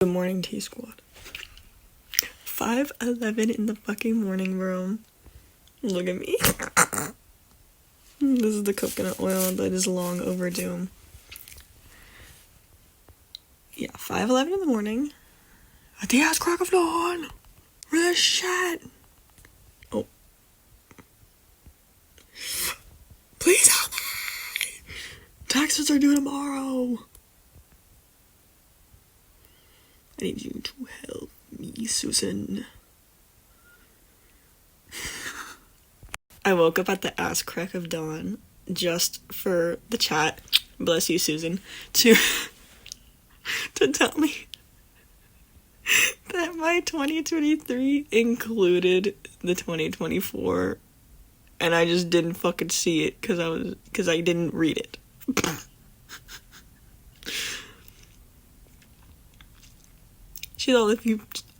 Good morning, T Squad. 5:11 in the fucking morning, bro. Look at me. This is the coconut oil that is long overdue. Yeah, 5:11 in the morning. At the ass crack of dawn. Where the shit? Oh. Please help me. Taxes are due tomorrow. I need you to help me, Susan. I woke up at the ass crack of dawn just for the chat, bless you, Susan, to tell me that my 2023 included the 2024, and I just didn't fucking see it because I didn't read it. She thought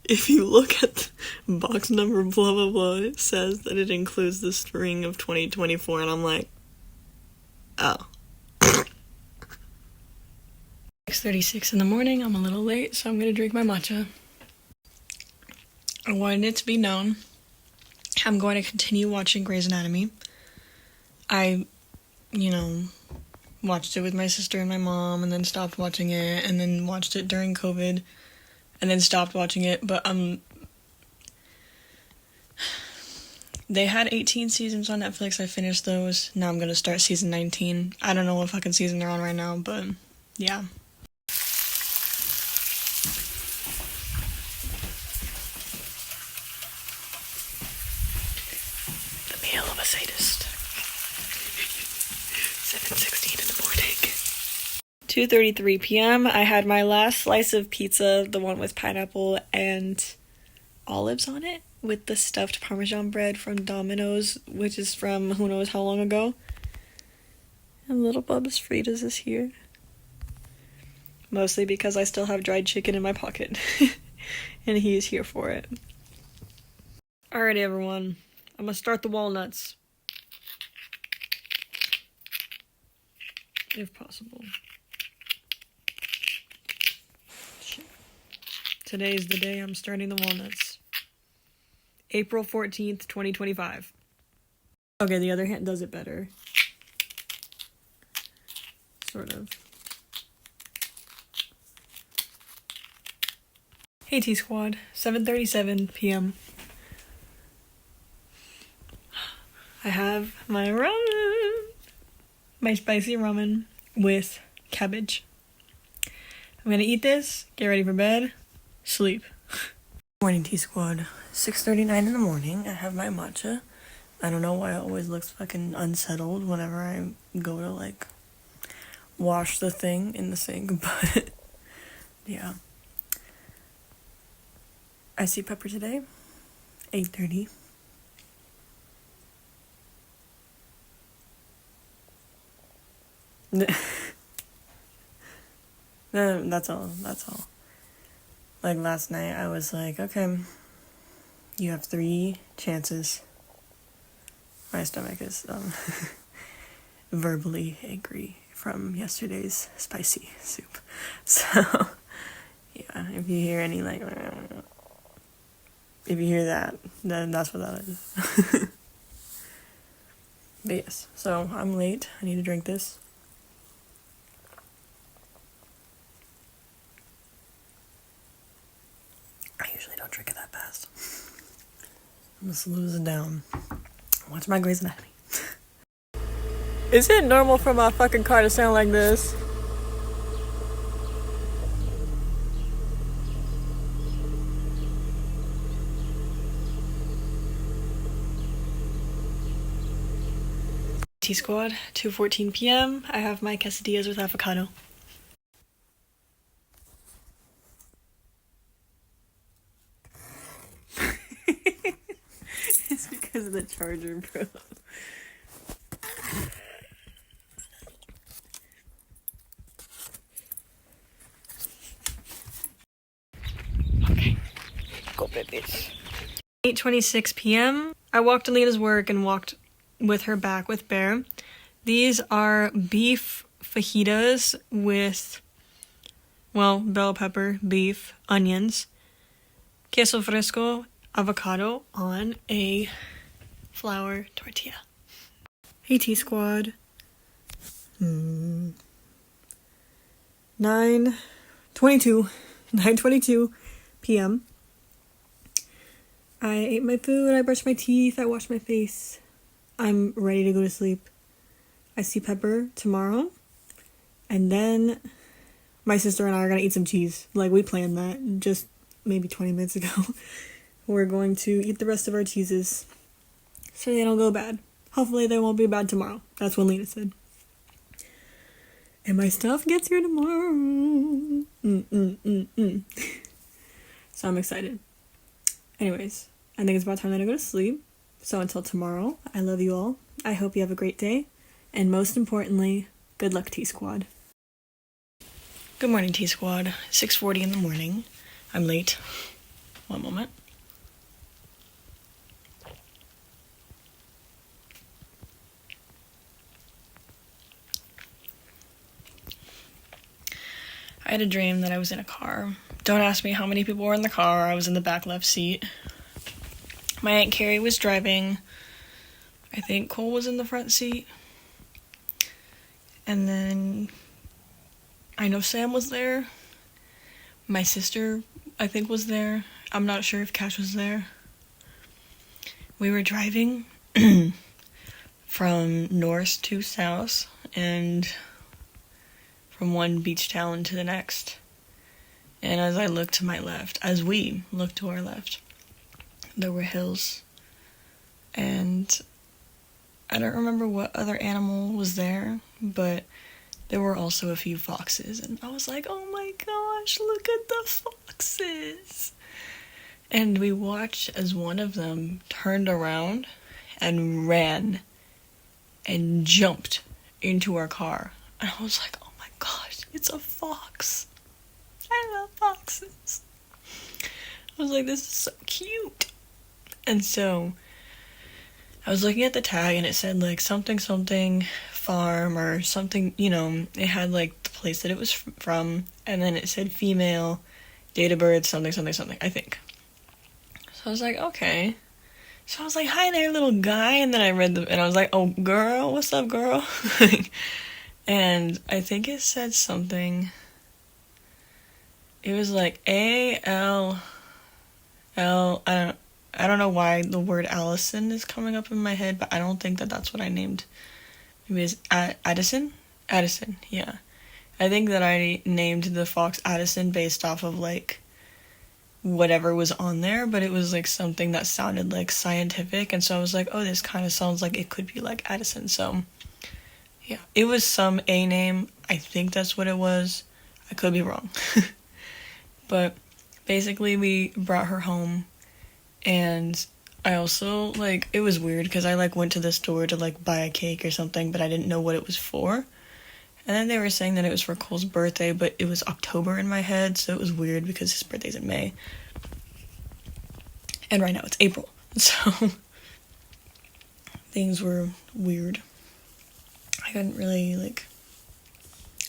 if you look at the box number blah blah blah, it says that it includes the spring of 2024, and I'm like, oh. 6:36 in the morning. I'm a little late, so I'm gonna drink my matcha. I wanted it to be known I'm going to continue watching Grey's Anatomy. I, watched it with my sister and my mom, and then stopped watching it, and then watched it during COVID, and then stopped watching it, but they had 18 seasons on Netflix. I finished those. Now I'm gonna start season 19. I don't know what fucking season they're on right now, but yeah. The meal of a sadist. 7:16 in the morning. 2:33 p.m. I had my last slice of pizza, the one with pineapple and olives on it, with the stuffed Parmesan bread from Domino's, which is from who knows how long ago. And little Bubba's Fritas is here. Mostly because I still have dried chicken in my pocket. And he is here for it. Alrighty, everyone. I'm gonna start the walnuts. If possible. Shit. Today's the day I'm starting the walnuts. April 14th, 2025. Okay, the other hand does it better. Sort of. Hey T Squad, 7:37 p.m. I have my ramen. My spicy ramen with cabbage. I'm gonna eat this, get ready for bed, sleep. Morning T Squad. 6:39 in the morning. I have my matcha. I don't know why it always looks fucking unsettled whenever I go to wash the thing in the sink, but yeah. I see Pepper today. 8:30. No, that's all. Last night I was like, okay, you have 3 chances. My stomach is verbally angry from yesterday's spicy soup. So yeah, if you hear any if you hear that, then that's what that is. But yes, so I'm late. I need to drink this. I usually don't drink it that fast. I'm just losing down. Watch my Grey's Anatomy. Is it normal for my fucking car to sound like this? T Squad, 2:14 p.m. I have my quesadillas with avocado. It's because of the charger, bro. Okay, go bitch. 8:26 p.m. I walked Alina's work and walked with her back with Bear. These are beef fajitas with well, bell pepper, beef, onions, queso fresco, avocado on a flour tortilla. Hey T Squad. 9:22 p.m. I ate my food, I brushed my teeth, I washed my face. I'm ready to go to sleep. I see Pepper tomorrow, and then my sister and I are gonna eat some cheese. Like, we planned that just maybe 20 minutes ago. We're going to eat the rest of our cheeses so they don't go bad. Hopefully they won't be bad tomorrow. That's what Lena said. And my stuff gets here tomorrow. So I'm excited. Anyways, I think it's about time that I go to sleep. So until tomorrow, I love you all. I hope you have a great day. And most importantly, good luck, T Squad. Good morning, T Squad. 6:40 in the morning. I'm late. One moment. I had a dream that I was in a car. Don't ask me how many people were in the car. I was in the back left seat. My Aunt Carrie was driving. I think Cole was in the front seat. And then I know Sam was there. My sister, I think, was there. I'm not sure if Cash was there. We were driving from north to south and from one beach town to the next. And as I looked to my left, as we looked to our left, there were hills. And I don't remember what other animal was there, but there were also a few foxes. And I was like, oh my gosh, look at the foxes. And we watched as one of them turned around and ran and jumped into our car. And I was like, oh my gosh, it's a fox. I love foxes. I was like, this is so cute. And so I was looking at the tag and it said like something farm or something, you know, it had like the place that it was from, and then it said female, date of birth, something, I think. So I was like, okay. So I was like, hi there, little guy. And then I read and I was like, oh, girl, what's up, girl? And I think it said something. It was like A-L-L, I don't know why the word Allison is coming up in my head, but I don't think that that's what I named. Maybe it's Addison? Addison, yeah. I think that I named the fox Addison based off of, like, whatever was on there, but it was, like, something that sounded, like, scientific, and so I was like, oh, this kind of sounds like it could be, like, Addison, so, yeah. It was some A name. I think that's what it was. I could be wrong. But basically, we brought her home, and I also, like, it was weird, because I, like, went to the store to, like, buy a cake or something, but I didn't know what it was for. And then they were saying that it was for Cole's birthday, but it was October in my head, so it was weird, because his birthday's in May. And right now it's April, so things were weird. I couldn't really, like,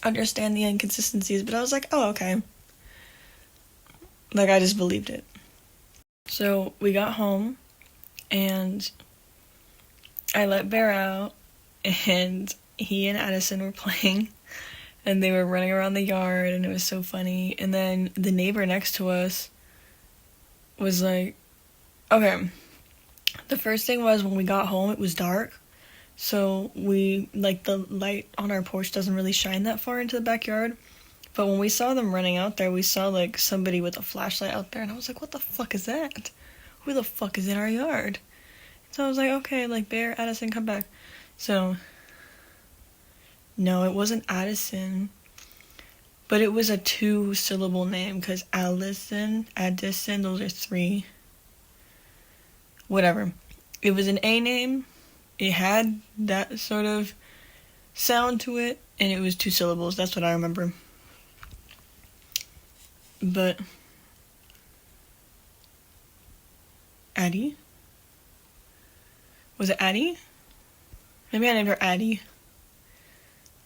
understand the inconsistencies, but I was like, oh, okay. Like, I just believed it. So we got home, and I let Bear out, and he and Addison were playing, and they were running around the yard, and it was so funny. And then the neighbor next to us was like, okay, the first thing was when we got home, it was dark, so we, like, the light on our porch doesn't really shine that far into the backyard. But when we saw them running out there, we saw, like, somebody with a flashlight out there, and I was like, what the fuck is that? Who the fuck is in our yard? So I was like, okay, like, Bear, Addison, come back. So, no, it wasn't Addison, but it was a 2-syllable name, because Addison, those are 3. Whatever. It was an A name, it had that sort of sound to it, and it was 2 syllables, that's what I remember. But Addie? Was it Addie? Maybe I named her Addie.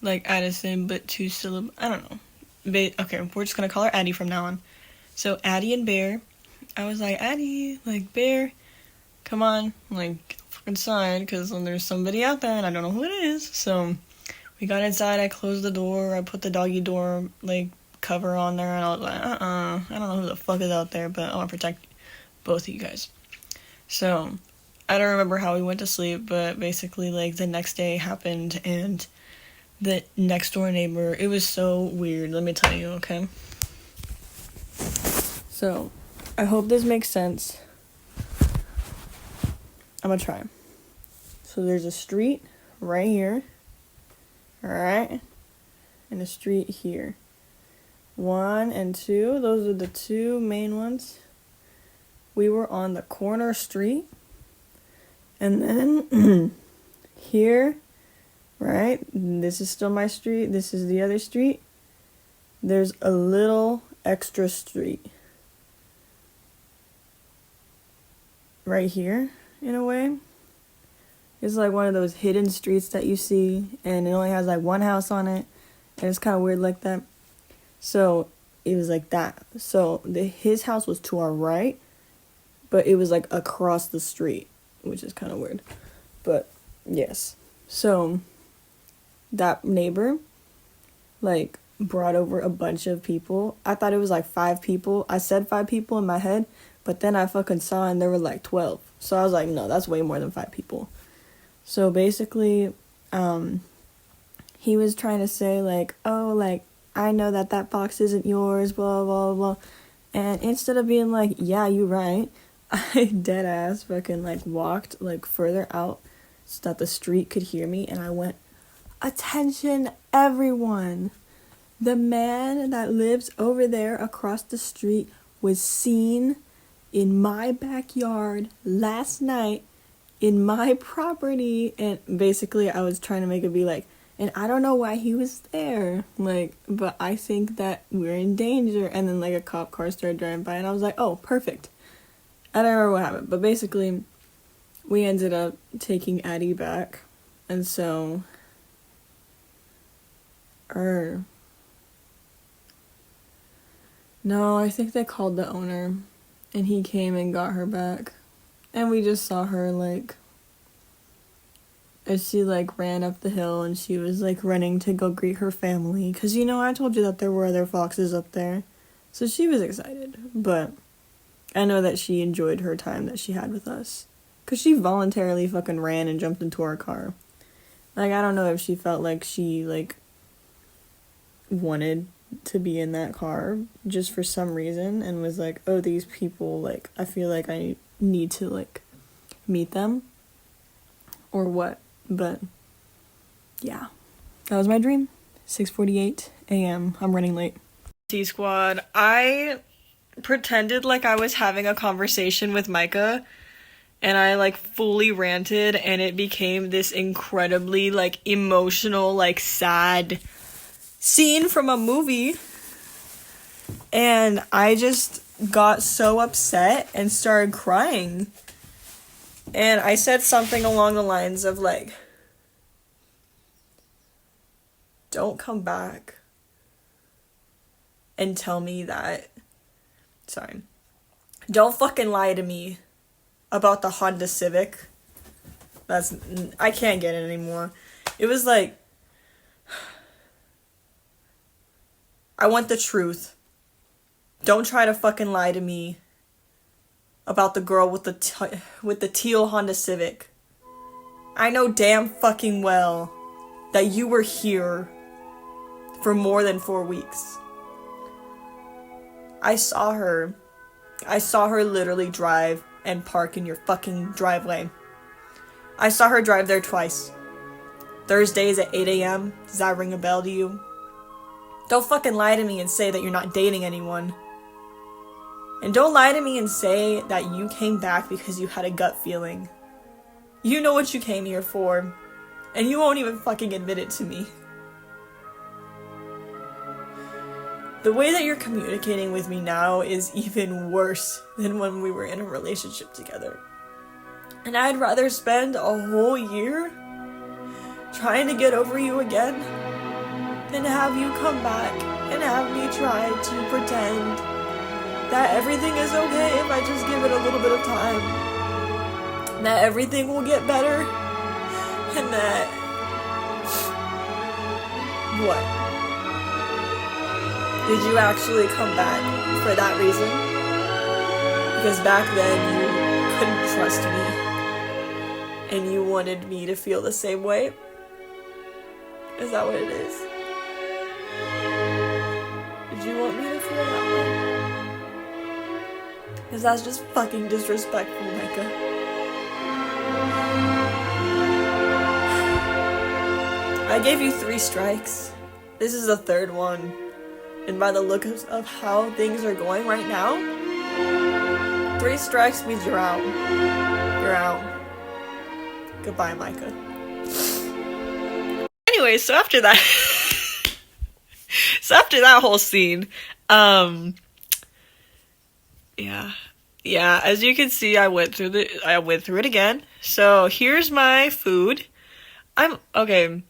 Like Addison, but 2 syllables. I don't know. okay, we're just gonna call her Addie from now on. So Addie and Bear, I was like, Addie, like, Bear, come on, like, get the fucking inside, because there's somebody out there, and I don't know who it is. So we got inside, I closed the door, I put the doggy door, like, cover on there, and I was like, I don't know who the fuck is out there, but I want to protect both of you guys. So I don't remember how we went to sleep, but basically, like, the next day happened, and the next door neighbor, it was so weird, let me tell you, okay? So, I hope this makes sense. I'm gonna try. So there's a street right here, alright? And a street here. 1 and 2, those are the two main ones. We were on the corner street. And then here, right? This is still my street. This is the other street. There's a little extra street. Right here, in a way. It's like one of those hidden streets that you see, and it only has like one house on it, and it's kind of weird like that. So it was like that. So his house was to our right, but it was like across the street, which is kind of weird. But yes. So that neighbor, like, brought over a bunch of people. I thought it was like 5 people. I said 5 people in my head, but then I fucking saw and there were like 12. So I was like, no, that's way more than 5 people. So basically, he was trying to say like, oh, like, I know that box isn't yours, blah, blah, blah. And instead of being like, yeah, you're right, I dead ass fucking like walked like further out so that the street could hear me, and I went, attention everyone. The man that lives over there across the street was seen in my backyard last night in my property. And basically I was trying to make it be like, and I don't know why he was there, like, but I think that we're in danger. And then like a cop car started driving by, and I was like, oh, perfect. I don't remember what happened, but basically we ended up taking Addie back. And so no, I think they called the owner, and he came and got her back. And we just saw her, like, as she, like, ran up the hill, and she was, like, running to go greet her family. Because, you know, I told you that there were other foxes up there. So she was excited. But I know that she enjoyed her time that she had with us. Because she voluntarily fucking ran and jumped into our car. Like, I don't know if she felt like she, like, wanted to be in that car just for some reason, and was like, oh, these people, like, I feel like I need to, like, meet them, or what. But yeah, that was my dream. 6:48 a.m. I'm running late. T-Squad, I pretended like I was having a conversation with Micah, and I, like, fully ranted, and it became this incredibly, like, emotional, like, sad scene from a movie. And I just got so upset and started crying. And I said something along the lines of, like, don't come back and tell me that, sorry, don't fucking lie to me about the Honda Civic. I can't get it anymore. It was like, I want the truth. Don't try to fucking lie to me about the girl with the teal Honda Civic. I know damn fucking well that you were here for more than 4 weeks. I saw her literally drive and park in your fucking driveway. I saw her drive there twice. Thursdays at 8 a.m. Does that ring a bell to you? Don't fucking lie to me and say that you're not dating anyone. And don't lie to me and say that you came back because you had a gut feeling. You know what you came here for, and you won't even fucking admit it to me. The way that you're communicating with me now is even worse than when we were in a relationship together. And I'd rather spend a whole year trying to get over you again than have you come back and have me try to pretend that everything is okay if I just give it a little bit of time. That everything will get better. And that... What? Did you actually come back for that reason? Because back then you couldn't trust me. And you wanted me to feel the same way? Is that what it is? Did you want me to feel that way? Because that's just fucking disrespectful, Micah. I gave you 3 strikes. This is the 3rd one. And by the look of how things are going right now, 3 strikes means you're out. You're out. Goodbye, Micah. Anyway, so after that... so after that whole scene, yeah, as you can see, I went through it again. So here's my food. Okay.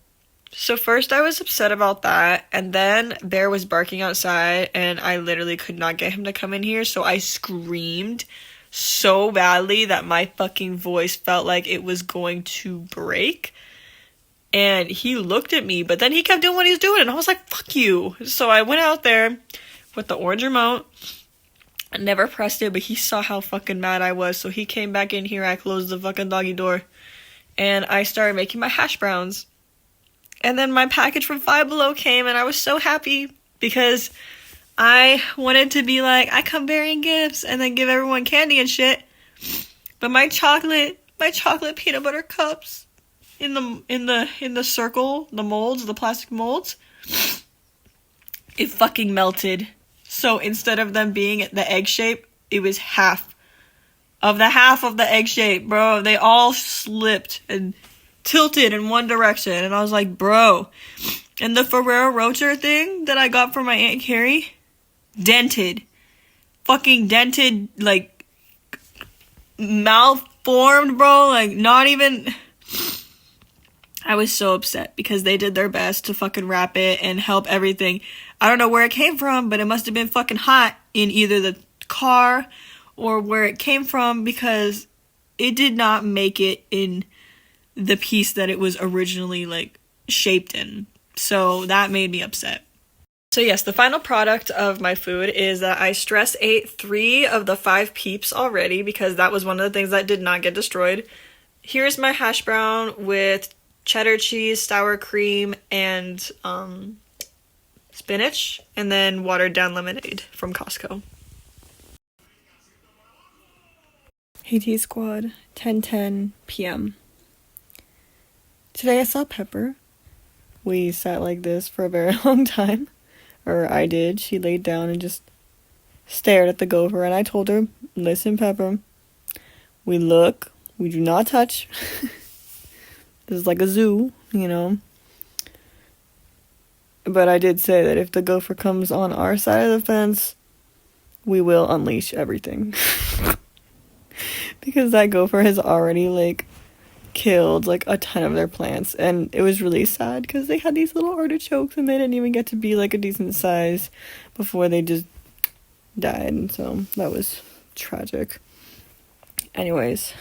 So first I was upset about that, and then Bear was barking outside, and I literally could not get him to come in here, so I screamed so badly that my fucking voice felt like it was going to break. And he looked at me, but then he kept doing what he was doing, and I was like, fuck you. So I went out there with the orange remote. I never pressed it, but he saw how fucking mad I was, so he came back in here. I closed the fucking doggy door, and I started making my hash browns. And then my package from Five Below came, and I was so happy because I wanted to be like, I come bearing gifts and then give everyone candy and shit. But my chocolate peanut butter cups in the circle, the molds, the plastic molds, it fucking melted. So instead of them being the egg shape, it was half of the egg shape, bro. They all slipped and tilted in one direction, and I was like, bro. And the Ferrero Rocher thing that I got from my Aunt Carrie, dented, like malformed, bro. Like, not even. I was so upset because they did their best to fucking wrap it and help everything. I don't know where it came from, but it must have been fucking hot in either the car or where it came from, because it did not make it in the piece that it was originally like shaped in. So that made me upset. So yes, the final product of my food is that I stress ate 3 of the 5 peeps already, because that was one of the things that did not get destroyed. Here's my hash brown with cheddar cheese, sour cream, and spinach, and then watered down lemonade from Costco. Hey T Squad, 10:10 p.m. Today I saw Pepper. We sat like this for a very long time. Or I did. She laid down and just stared at the gopher, and I told her, listen, Pepper, we look, we do not touch. This is like a zoo, you know. But I did say that if the gopher comes on our side of the fence, we will unleash everything. Because that gopher has already, like, killed, like, a ton of their plants. And it was really sad because they had these little artichokes and they didn't even get to be, like, a decent size before they just died. And so that was tragic. Anyways,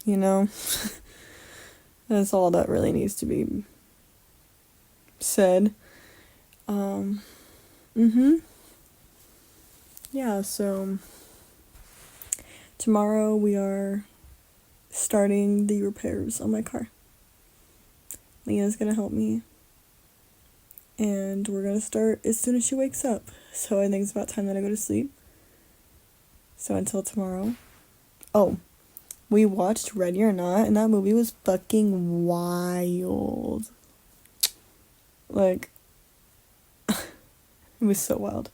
you know, that's all that really needs to be said. Yeah, so tomorrow we are starting the repairs on my car. Lena's gonna help me, and we're gonna start as soon as she wakes up. So I think it's about time that I go to sleep. So until tomorrow. Oh, we watched Ready or Not, and that movie was fucking wild. Like, it was so wild.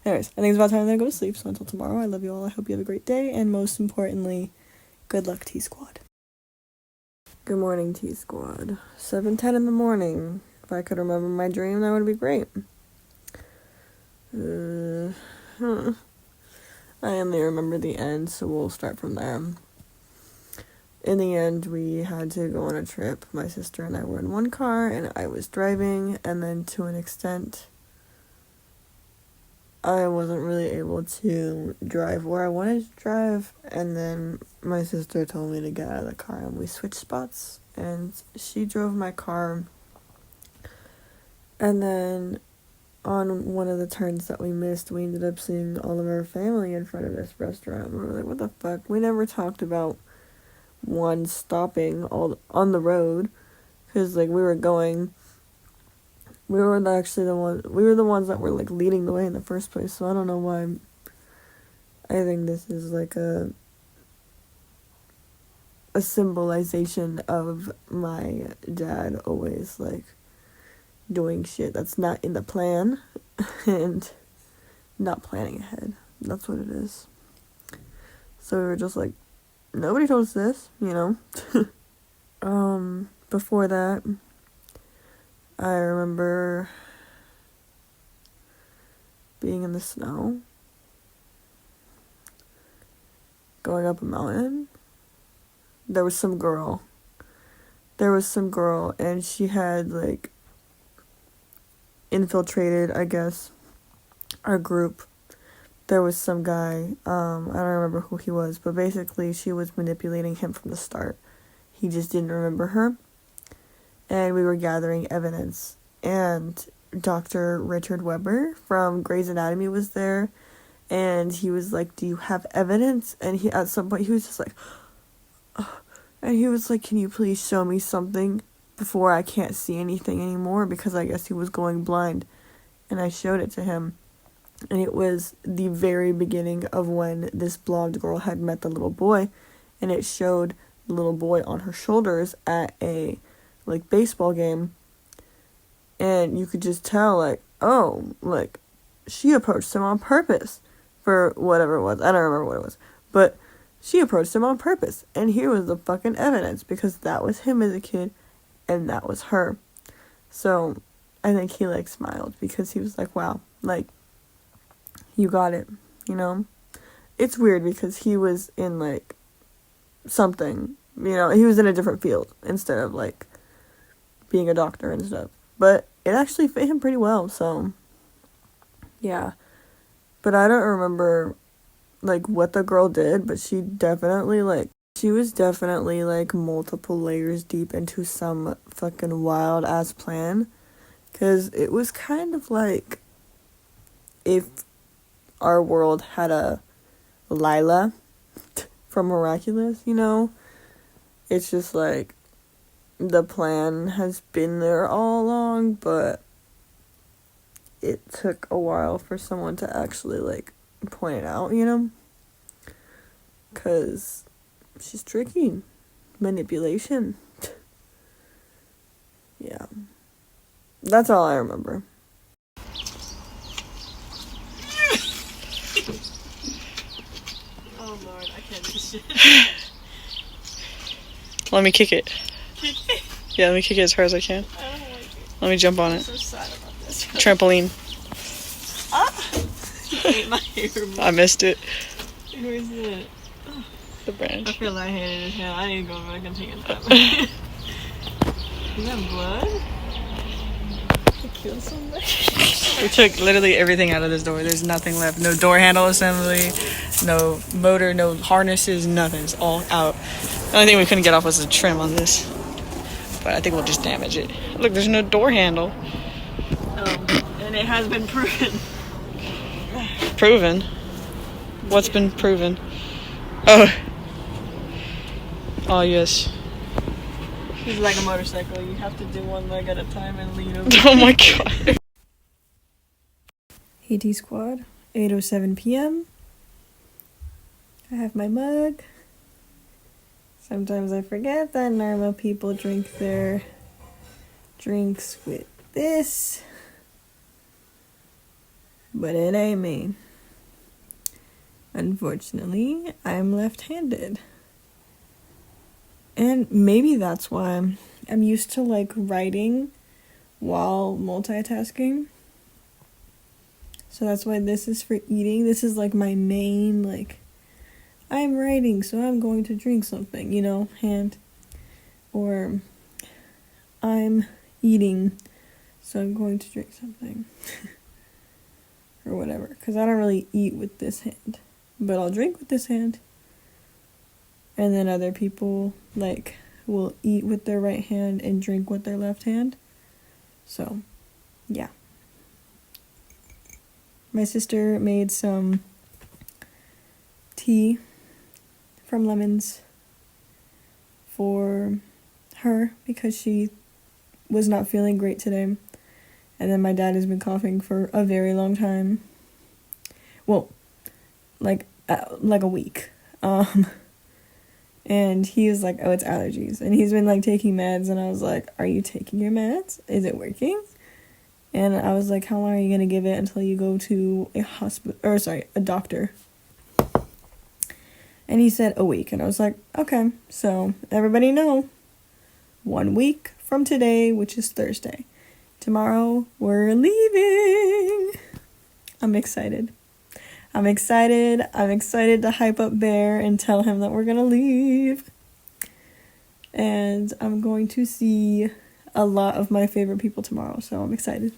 Anyways, I think it's about time that I go to sleep, so until tomorrow, I love you all. I hope you have a great day, and most importantly, good luck, T-Squad. Good morning, T-Squad. 7:10 in the morning. If I could remember my dream, that would be great. I only remember the end, so we'll start from there. in the end, we had to go on a trip. My sister and I were in one car, and I was driving, and then to an extent, I wasn't really able to drive where I wanted to drive, and then my sister told me to get out of the car, and we switched spots, and she drove my car, and then on one of the turns that we missed, we ended up seeing all of our family in front of this restaurant. We were like, what the fuck? We never talked about one stopping all on the road, because like we were the ones that were like leading the way in the first place. So I don't know why. I think this is like a symbolization of my dad always like doing shit that's not in the plan and not planning ahead. That's what it is. So we were just like, nobody told us this, you know. Before that, I remember being in the snow, going up a mountain. There was some girl, and she had, like, infiltrated, I guess, our group. There was some guy, I don't remember who he was, but basically she was manipulating him from the start. He just didn't remember her. And we were gathering evidence. And Dr. Richard Weber from Grey's Anatomy was there. And he was like, do you have evidence? And he, at some point, he was just like, oh. And he was like, can you please show me something before I can't see anything anymore? Because I guess he was going blind. And I showed it to him. And it was the very beginning of when this blonde girl had met the little boy. And it showed the little boy on her shoulders at a, like, baseball game. And you could just tell, like, oh, like, she approached him on purpose for whatever it was. I don't remember what it was. But she approached him on purpose. And here was the fucking evidence, because that was him as a kid and that was her. So I think he, like, smiled because he was like, wow, like, you got it, you know? It's weird because he was in, like, something, you know, he was in a different field instead of, like, being a doctor and stuff. But it actually fit him pretty well, so, yeah. But I don't remember, like, what the girl did, but she was definitely, like, multiple layers deep into some fucking wild-ass plan. Because it was kind of like if our world had a Lila from Miraculous, you know? It's just like the plan has been there all along, but it took a while for someone to actually, like, point it out, you know? Because she's tricky. Manipulation. Yeah. That's all I remember. Oh Lord, I can't do shit. Let me kick it. Kick it? Yeah, let me kick it as hard as I can. I don't like it. Let me jump on I'm it. so sad about this. Trampoline. Ah! You ate my hair. I missed it. Who is it? The branch. I feel lightheaded as hell. I need to go back and take a nap. Is that blood? I killed somebody. We took literally everything out of this door. There's nothing left. No door handle assembly, no motor, no harnesses, nothing. It's all out. The only thing we couldn't get off was the trim on this. But I think we'll just damage it. Look, there's no door handle. And it has been proven. Proven? What's been proven? Oh. Oh, yes. It's like a motorcycle. You have to do one leg at a time and lean over. Oh my god. AT Squad, 8:07 p.m. I have my mug. Sometimes I forget that normal people drink their drinks with this. But it ain't me. Unfortunately, I'm left-handed. And maybe that's why I'm used to, like, writing while multitasking. So that's why this is for eating. This is, like, my main, like, I'm writing, so I'm going to drink something, you know, hand. Or I'm eating, so I'm going to drink something. Or whatever, because I don't really eat with this hand, but I'll drink with this hand. And then other people, like, will eat with their right hand and drink with their left hand. So, yeah. My sister made some tea from lemons for her because she was not feeling great today. And then my dad has been coughing for a very long time. Well, like a week. And he was like, oh, it's allergies. And he's been like taking meds, and I was like, are you taking your meds? Is it working? And I was like, how long are you gonna give it until you go to a doctor? And he said a week, and I was like, okay. So everybody know, 1 week from today, which is Thursday. Tomorrow, we're leaving. I'm excited. I'm excited to hype up Bear and tell him that we're gonna leave. And I'm going to see a lot of my favorite people tomorrow, so I'm excited.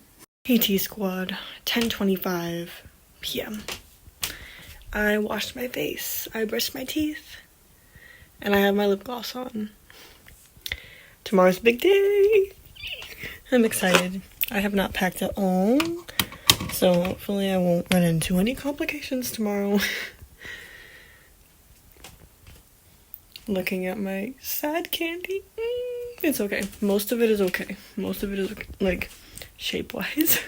Hey T Squad, 10:25 p.m. I washed my face, I brushed my teeth, and I have my lip gloss on. Tomorrow's a big day. I'm excited. I have not packed at all, so hopefully I won't run into any complications tomorrow. Looking at my sad candy. It's okay. Most of it is okay. Most of it is, like, shape-wise.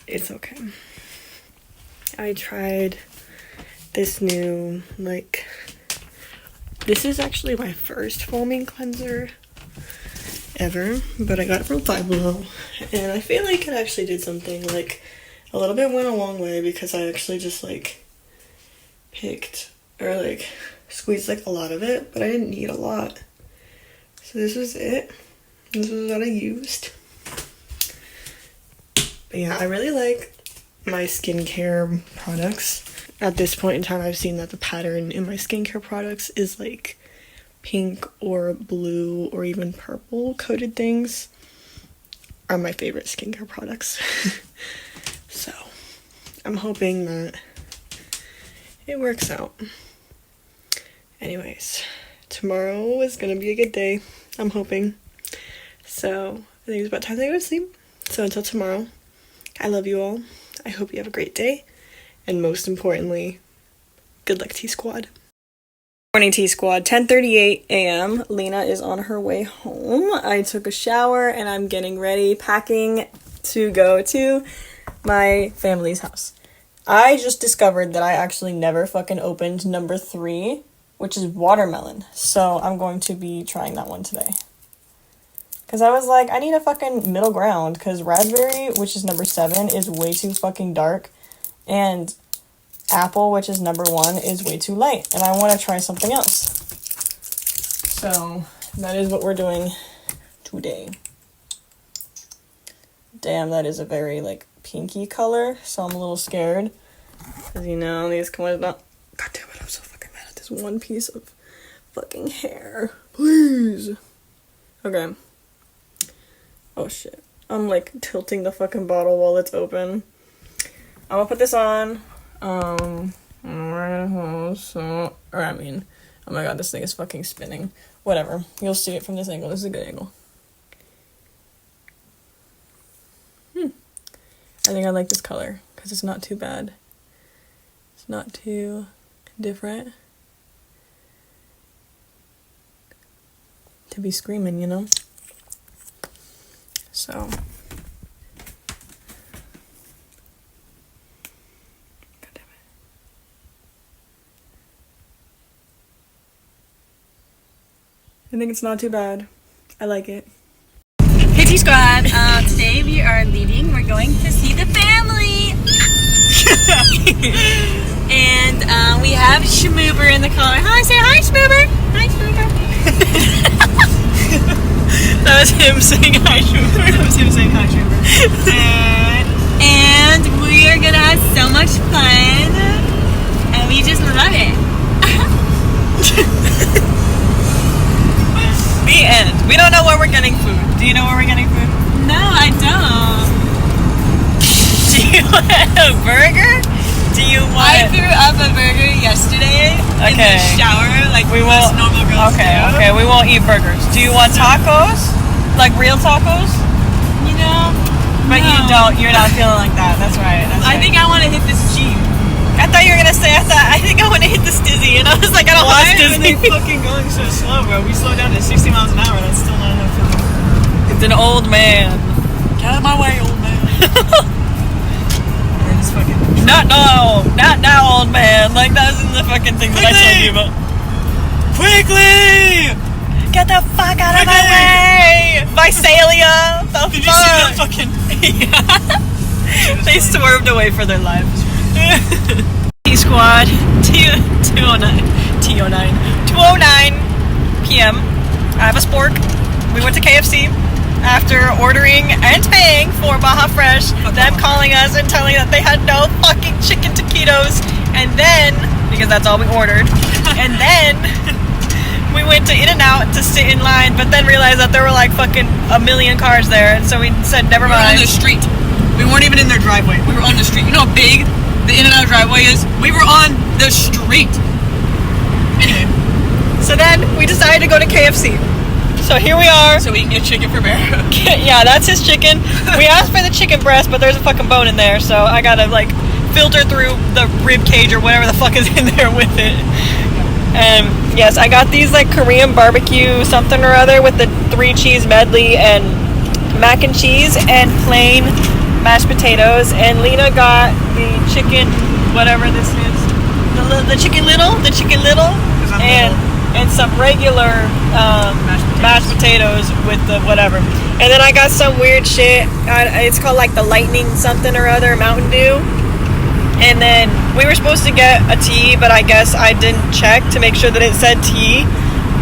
It's okay. I tried this new, like, this is actually my first foaming cleanser ever, but I got it from Five Below, and I feel like it actually did something. Like, a little bit went a long way because I actually just, like, picked, or, like, squeezed, like, a lot of it, but I didn't need a lot. So this was it. This was what I used. But yeah, I really like my skincare products. At this point in time, I've seen that the pattern in my skincare products is, like, pink or blue or even purple coated things are my favorite skincare products. So I'm hoping that it works out. Anyways, tomorrow is gonna be a good day, I'm hoping. So I think it's about time to go to sleep. So until tomorrow, I love you all. I hope you have a great day, and most importantly, good luck, T Squad. Morning, T Squad. 10:38 a.m. Lena is on her way home. I took a shower and I'm getting ready, packing to go to my family's house. I just discovered that I actually never fucking opened number 3, which is watermelon. So I'm going to be trying that one today. Because I was like, I need a fucking middle ground, because raspberry, which is number 7, is way too fucking dark. And apple, which is number 1, is way too light, and I want to try something else. So that is what we're doing today. Damn, that is a very, like, pinky color, so I'm a little scared. Because, you know, these colors not... God damn it, I'm so fucking mad at this one piece of fucking hair. Please. Okay. Oh, shit. I'm, like, tilting the fucking bottle while it's open. I'm gonna put this on. Oh my god, this thing is fucking spinning. Whatever. You'll see it from this angle. This is a good angle. I think I like this color because it's not too bad. It's not too different to be screaming, you know? So... I think it's not too bad. I like it. Hey T Squad, today we are leaving. We're going to see the family. And we have Shmoober in the car. Hi, say hi, Shmoober. Hi, Shmoober. That was him saying hi, Shmoober. That was him saying hi, Shmoober. And we are gonna have so much fun, and we just love it. The end. We don't know where we're getting food. Do you know where we're getting food? No, I don't. Do you want a burger? Do you want? I threw up a burger yesterday in the shower, like we most won't. normal girls do. Okay. We won't eat burgers. Do you want tacos? Like real tacos? You know. But you don't. You're not feeling like that. That's right. I think I want to hit this Jeep. I thought you were gonna say. I think I want to hit the stizzy, and I was like, I don't want Why to are stizzy. they fucking going so slow, bro? We slowed down to 60 miles an hour. That's still not enough. It's an old man. Get out of my way, old man. We're just fucking. Not now, old man. Like that was in the fucking thing that I told you about. Quickly! Get the fuck out of my way! Visalia! The Did you see that fucking? Yeah. They swerved away for their lives. T-Squad, 209 p.m. I have a spork. We went to KFC after ordering and paying for Baja Fresh, them calling us and telling that they had no fucking chicken taquitos, and then, because that's all we ordered, and then we went to In-N-Out to sit in line, but then realized that there were like fucking a million cars there, and so we said never We were mind. on the street. We weren't even in their driveway. We were on the street. You know how big the In-N-Out driveway is? We were on the street. Anyway. So then we decided to go to KFC. So here we are. So we can get chicken for Bear. Yeah, that's his chicken. We asked for the chicken breast, but there's a fucking bone in there, so I gotta like filter through the rib cage or whatever the fuck is in there with it. And yes, I got these like Korean barbecue something or other with the 3 cheese medley and mac and cheese and plain mashed potatoes. And Lena got the chicken, whatever this is, the chicken little, and some regular mashed potatoes with the whatever. And then I got some weird shit. It's called like the lightning something or other Mountain Dew. And then we were supposed to get a tea, but I guess I didn't check to make sure that it said tea.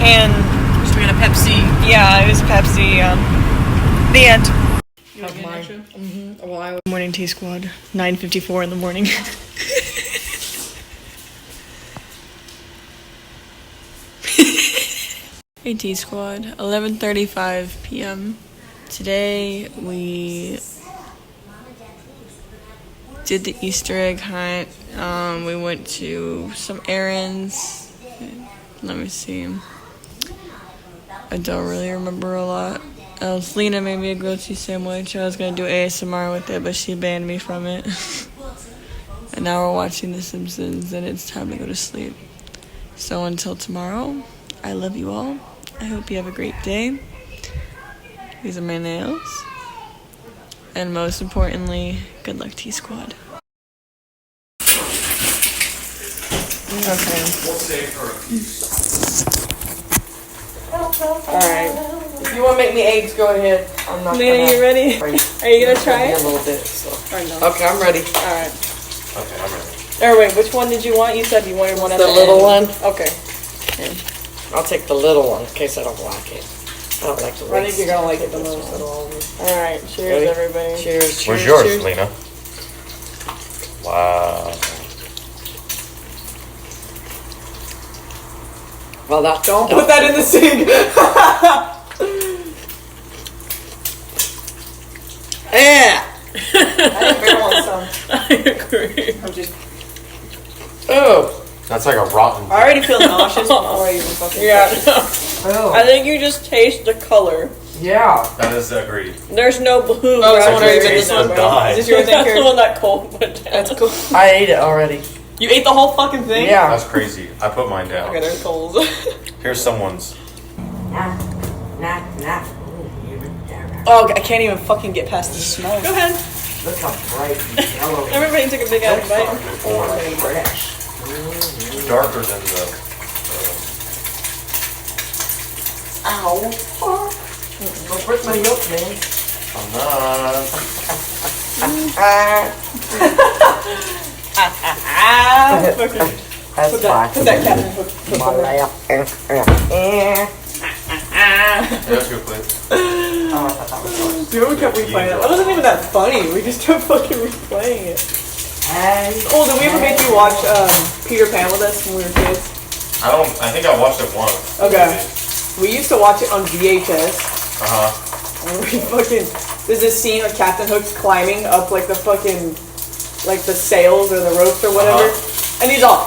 And So we got a Pepsi. yeah, it was Pepsi. The end. You want an extra? Morning tea squad. 9:54 in the morning. Hey tea squad. 11:35 p.m. Today we did the Easter egg hunt. We went to some errands. Let me see. I don't really remember a lot else. Lena made me a grilled cheese sandwich. I was gonna do ASMR with it, but she banned me from it. And now we're watching The Simpsons, and it's time to go to sleep. So until tomorrow, I love you all. I hope you have a great day. These are my nails. And most importantly, good luck T-Squad. Okay. Alright. If you want to make me eggs, go ahead. I'm not Lena, you ready? Are you going to try it? A little bit, so. Or no? Okay, I'm ready. Alright. Okay, I'm ready. Or wait, which one did you want? You said you wanted one at The the little end. one? Okay. I'll take the little one in case I don't like it. I don't like the I think you're going to like it the most out of all of them. Alright, cheers Ready? everybody. Cheers, cheers. Where's yours, cheers. Lena? Wow. Well, that Don't put that in the sink! Yeah. I want some. I agree. I'm just... Oh. That's like a rotten. I already feel nauseous before I even fucking Oh. I think you just taste the color. Yeah. That is agreed. There's no blue. Oh, raspberry so what are you in gonna this do? one, bro. Die. Is this yours? That's the one that cold went down. That's cool. I ate it already. You ate the whole fucking thing? Yeah. That's crazy. I put mine down. Okay, there's coals. Here's someone's. Oh, I can't even fucking get past the smell. Go ahead. Look how bright and yellow. Everybody took a big ass bite. Fresh. Darker than the. Ow. Don't break my milk, man. I'm not. That's Put fine. that cap in. My laugh. That's your plate. Oh, I thought that was fun. Dude, we kept replaying it. That wasn't even that funny. We just kept fucking replaying it. Hey. Oh, did we ever make you watch Peter Pan with us when we were kids? I think I watched it once. Okay. We used to watch it on VHS. Uh-huh. And we fucking, there's this scene where Captain Hook's climbing up like the fucking, like the sails or the ropes or whatever. And he's all,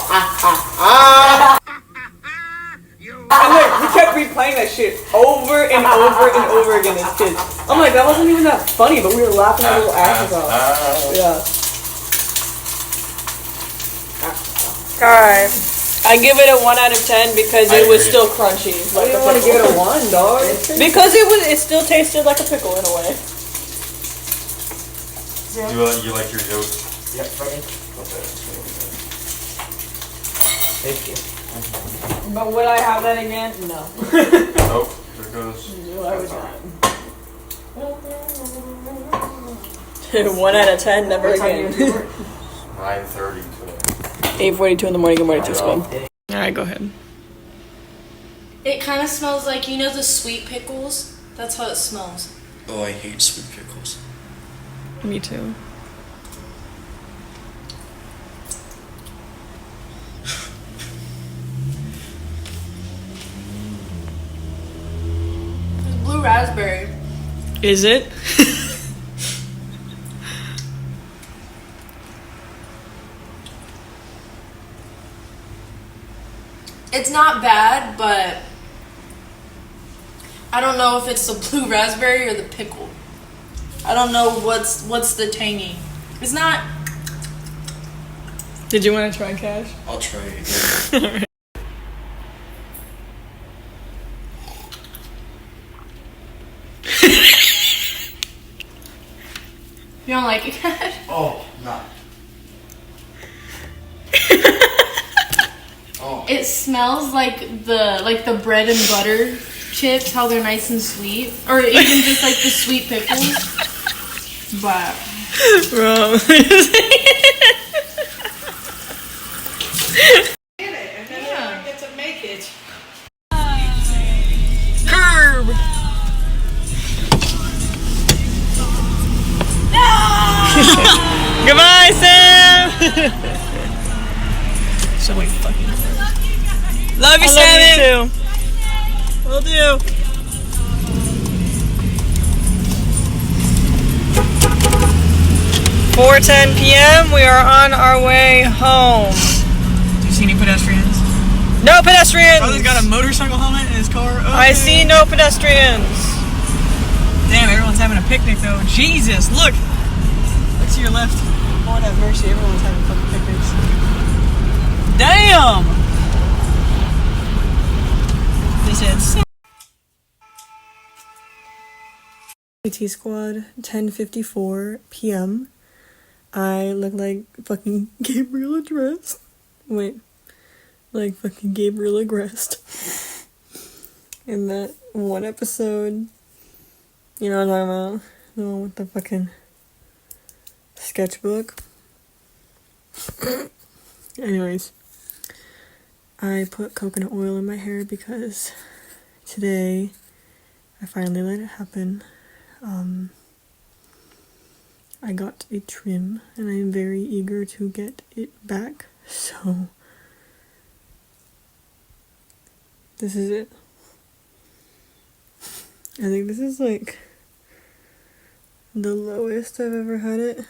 And like, we kept replaying that shit over and over and over again as kids. I'm like, that wasn't even that funny, but we were laughing our little asses off. Yeah. Alright. I give it a 1 out of 10 because it was still crunchy. Why do you want to give it a 1, dog? Because it still tasted like a pickle in a way. You like your yolk? Yep, ready? Okay. Thank you. But would I have that again? No. Nope. There goes. No, I would not. 1 out of 10, never again. 9:30 today. 8:42 in the morning. Good morning, to school. Alright, go ahead. It kind of smells like, you know, the sweet pickles? That's how it smells. Oh, I hate sweet pickles. Me too. It's blue raspberry. Is it? It's not bad, but I don't know if it's the blue raspberry or the pickle. I don't know what's the tangy. It's not. Did you want to try, Cash? I'll try it again. You don't like it? Oh, no. Oh. It smells like the bread and butter chips, how they're nice and sweet, or even just like the sweet pickles. But Bro. Curb. Goodbye, Sam. So wait, fucking. Love you, Sam. Love you too. Will do. (4:10 p.m.) We are on our way home. Do you see any pedestrians? No pedestrians. Brother's got a motorcycle helmet in his car. Okay. I see no pedestrians. Damn, everyone's having a picnic though. Jesus, look. Look to your left. Lord have mercy, everyone's having fucking picnics. Damn! This is T Squad, 10:54 p.m. I look like fucking Gabriel dressed. Wait. Like fucking Gabriel aggressed. In that one episode. You know what I'm talking about? The one with the fucking sketchbook. Anyways. I put coconut oil in my hair because today I finally let it happen. I got a trim and I'm very eager to get it back. So this is it. I think this is like the lowest I've ever had it.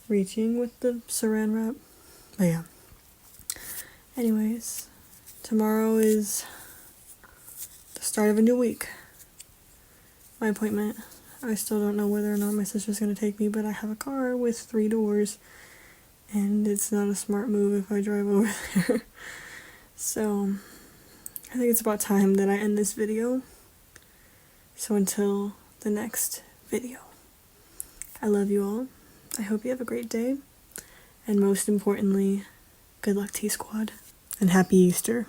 Reaching with the saran wrap. But yeah. Anyways, tomorrow is the start of a new week. My appointment. I still don't know whether or not my sister's gonna take me, but I have a car with 3 doors, and it's not a smart move if I drive over there. So, I think it's about time that I end this video. So until the next video. I love you all. I hope you have a great day. And most importantly, good luck, T-Squad. And happy Easter.